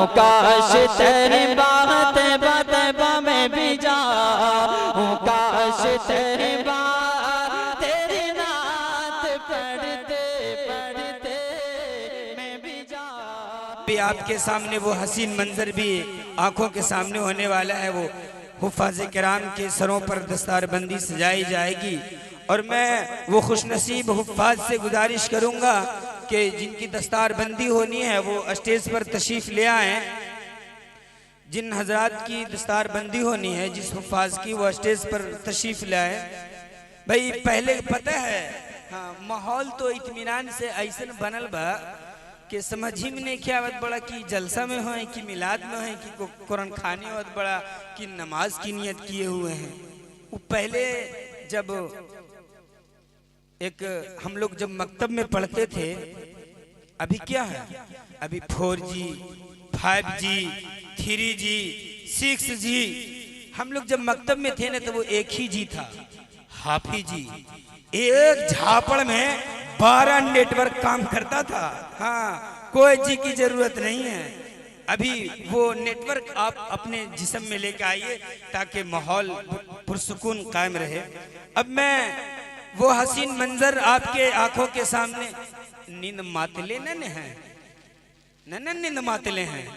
काश तेरी बात बतबा में भी जाऊं, काश तेरी बात तेरी नात पढ़ते पढ़ते मैं भी जाऊं। भी आपके सामने वो हसीन मंजर भी आंखों के सामने होने वाला है। वो हुफ़ाज़ किराम के सरों पर दस्तारबंदी सजाई जाएगी और मैं वो खुशनसीब हुफ़ाज़ से गुजारिश करूंगा कि जिनकी दस्तारबंदी होनी है वो स्टेज पर तशरीफ़ ले आएँ। जिन हजरात की दस्तारबंदी होनी है, जिस हुफ़ाज़ की, वो स्टेज पर तशरीफ़ ले आए। भाई पहले पता है, हाँ, माहौल तो इत्मीनान से ऐसा बनल बा कि समझ ही में नहीं क्या आवत बड़ा कि जलसा में हो कि मिलाद में हो कि कुरान खानी होत बड़ा कि नमाज की नियत किए हुए हैं। वो पहले जब एक हम लोग जब मकतब में पढ़ते थे, अभी क्या है, अभी 4G 5G 3G 6G, हम लोग जब मकतब में थे ना तो वो एक ही जी था, हाफी जी। एक झापड़ में 12 नेटवर्क काम करता था। हाँ, कोई जी की जरूरत नहीं है। अभी वो नेटवर्क आप अपने जिस्म में लेके आइए ताकि माहौल पुरसुकून कायम रहे। अब मैं वो हसीन मंजर आपके आंखों के सामने, नींद मातले न है, न नींद मातले हैं,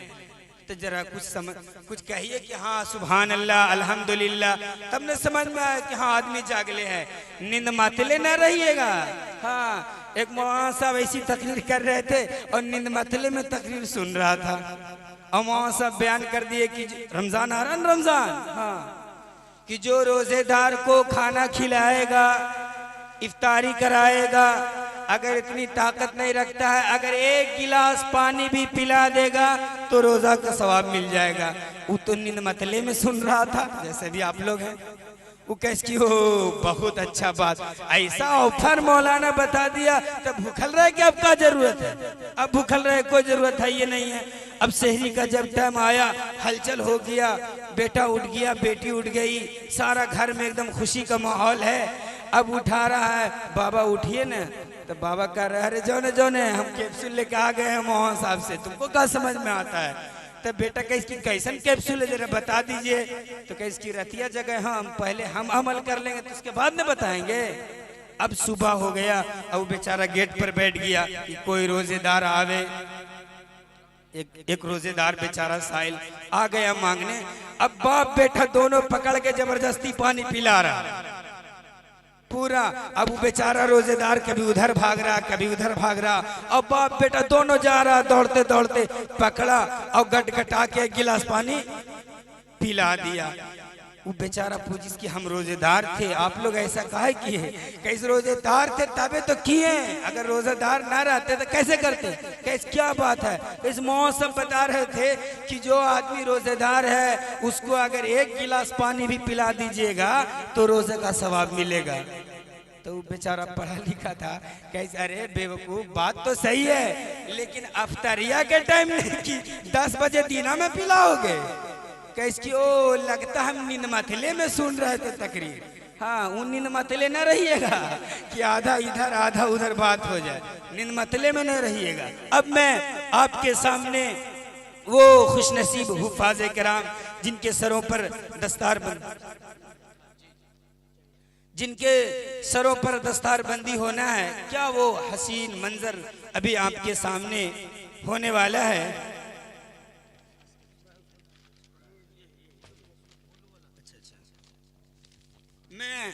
तो जरा कुछ कहिए कि हाँ सुभान अल्लाह अल्हम्दुलिल्लाह, तब न समझ में आया कि हाँ आदमी जागले है। नींद मातले न रहिएगा। हाँ, एक मौलाना साहब ऐसी तकरीर कर रहे थे और नींद मातले में तकरीर सुन रहा था और मौलाना साहब बयान कर दिए कि रमजान आ रहा है, रमजान, हाँ, कि जो रोजेदार को खाना खिलाएगा, इफ्तारी कराएगा, अगर इतनी ताकत नहीं रखता है, अगर एक गिलास पानी भी पिला देगा तो रोजा का सवाब मिल जाएगा। वो तो नींद मतले में सुन रहा था, जैसे भी आप लोग हैं। वो कैसे की हो, बहुत अच्छा बात, ऐसा ऑफर मौलाना बता दिया, तब भूखल रहे कि अब क्या जरूरत है, अब भूखल रहे कोई जरूरत है ये नहीं है। अब शहरी का जब टाइम आया, हलचल हो गया, बेटा उठ गया, बेटी उठ गई, सारा घर में एकदम खुशी का माहौल है। अब उठा रहा है, बाबा उठिए ना, तो बाबा कह रहे अरे जौने हम कैप्सूल लेके आ गए हैं मोहन साहब से, तुमको क्या समझ में आता है। तो बेटा कैसी कैसन कैप्सूल है जरा बता दीजिए। तो कैसी रतिया जगह हम पहले हम अमल कर लेंगे तो उसके बाद में बताएंगे। अब सुबह हो गया, अब बेचारा गेट पर बैठ गया कि कोई रोजेदार आवे। एक रोजेदार बेचारा साइल आ गया मांगने। अब बाप बेटा दोनों पकड़ के जबरदस्ती पानी पिला रहा पूरा। अब वो बेचारा रोजेदार कभी उधर भाग रहा, कभी उधर भाग रहा। अब बाप बेटा दोनों जा रहा, दौड़ते दौड़ते पकड़ा और गटगटा के एक गिलास पानी पिला दिया। वो बेचारा पूछी कि हम रोजेदार थे, आप लोग ऐसा काहे किए। कैसे रोजेदार थे तबे तो किए, अगर रोजेदार ना रहते तो कैसे करते। कैसे क्या बात है। इस मौसम बता रहे थे कि जो आदमी रोजेदार है उसको अगर एक गिलास पानी भी पिला दीजिएगा तो रोजे का सवाब मिलेगा। तो वो बेचारा पढ़ा लिखा था, कैसे अरे बेवकूफ बात तो सही है, लेकिन अफ्तारिया के टाइम नहीं कि 10 बजे दीना में पिलाओगे। कैसी ओ लगता हम नींद मतले में सुन रहे थे तकरीर। हाँ, वो नींद मतले न रहिएगा कि आधा इधर आधा उधर बात हो जाए, नींद मतले में न रहिएगा। अब मैं आपके सामने वो खुशनसीब हुफ़ाज़े किराम जिनके सरों पर दस्तारबंदी होना है, क्या वो हसीन मंजर अभी आपके सामने होने वाला है। मैं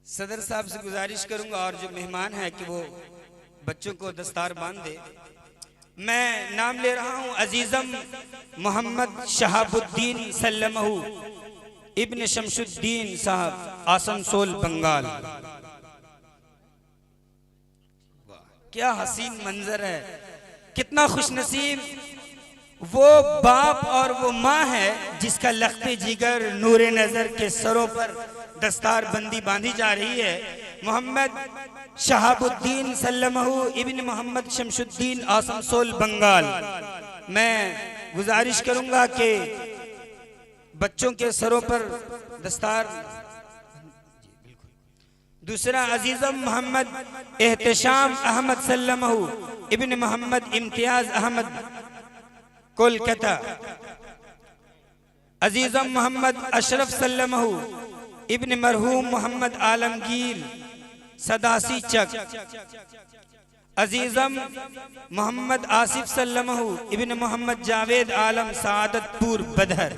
सदर साहब से गुजारिश करूंगा और जो मेहमान है कि वो बच्चों को दस्तार बांध दे। मैं नाम ले रहा हूं अजीजम मोहम्मद शहाबुद्दीन सल्लमहू इब्न शमशुद्दीन साहब, आसनसोल बंगाल। क्या हसीन मंजर है, कितना खुशनसीब वो बाप और वो माँ है जिसका लख्ते जिगर नूरे नजर के सरों पर दस्तारबंदी बांधी जा रही है। मोहम्मद शहाबुद्दीन सल्लमहू इब्न मोहम्मद शमशुद्दीन, आसनसोल बंगाल। मैं गुजारिश करूंगा कि बच्चों के सरों पर दस्तार दूसरा अजीज़म मोहम्मद एहतशाम अहमद सल्लमहू इब्न मोहम्मद इम्तियाज अहमद कोलकाता। अजीज़म मोहम्मद अशरफ सल्लमहू इब्न मरहूम मोहम्मद आलमगीर सदासी चक। अजीज़म मोहम्मद आसिफ सल्लमहू इब्न मोहम्मद जावेद आलम सादतपुर बदहर।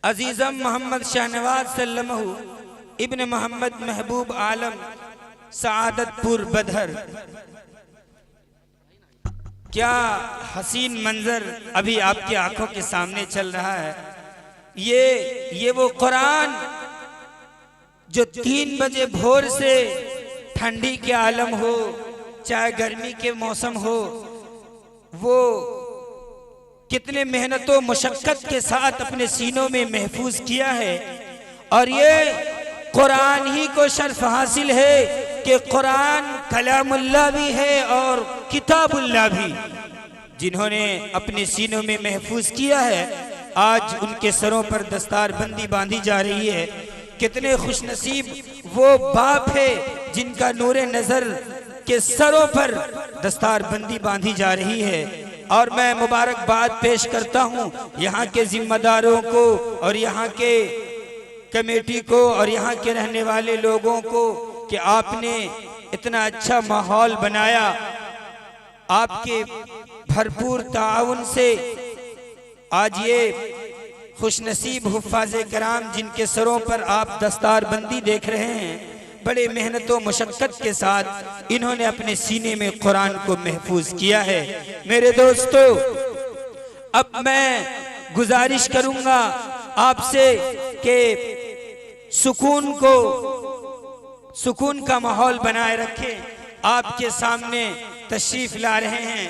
अजीज़म मोहम्मद शाहनवाज सल्लमहू इब्न मोहम्मद महबूब आलम सादतपुर बदहर। क्या हसीन मंजर अभी आपकी आंखों के सामने चल रहा है। ये वो कुरान जो 3 बजे भोर से ठंडी के आलम हो चाहे गर्मी के मौसम हो, वो कितने मेहनतों मुशक्कत के साथ अपने सीनों में महफूज किया है। और ये कुरान ही को शर्फ हासिल है कि कुरान कलामुल्लाह भी है और किताबुल्लाह भी। जिन्होंने अपने सीनों में महफूज किया है, आज उनके सरों पर दस्तार बंदी बांधी जा रही है। कितने खुशनसीब वो बाप है जिनका नूरे नजर के सरों पर दस्तार बंदी बांधी जा रही है। और मैं मुबारकबाद पेश करता हूँ यहाँ के जिम्मेदारों को और यहाँ के कमेटी को और यहाँ के रहने वाले लोगों को कि आपने इतना अच्छा माहौल बनाया। आपके भरपूर ताउन से आज ये खुशनसीब हुफ़ाज़े कराम जिनके सरों पर आप दस्तार बंदी देख रहे हैं, बड़े मेहनतों मुशक्कत के साथ इन्होंने अपने सीने में कुरान को महफूज किया है। मेरे दोस्तों, अब मैं गुजारिश करूंगा आपसे कि सुकून का माहौल बनाए रखें। आपके सामने तशरीफ ला रहे हैं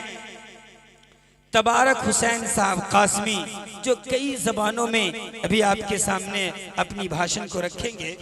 तबारक हुसैन साहब कासमी, जो कई ज़बानों में अभी आपके सामने अपनी भाषण को रखेंगे।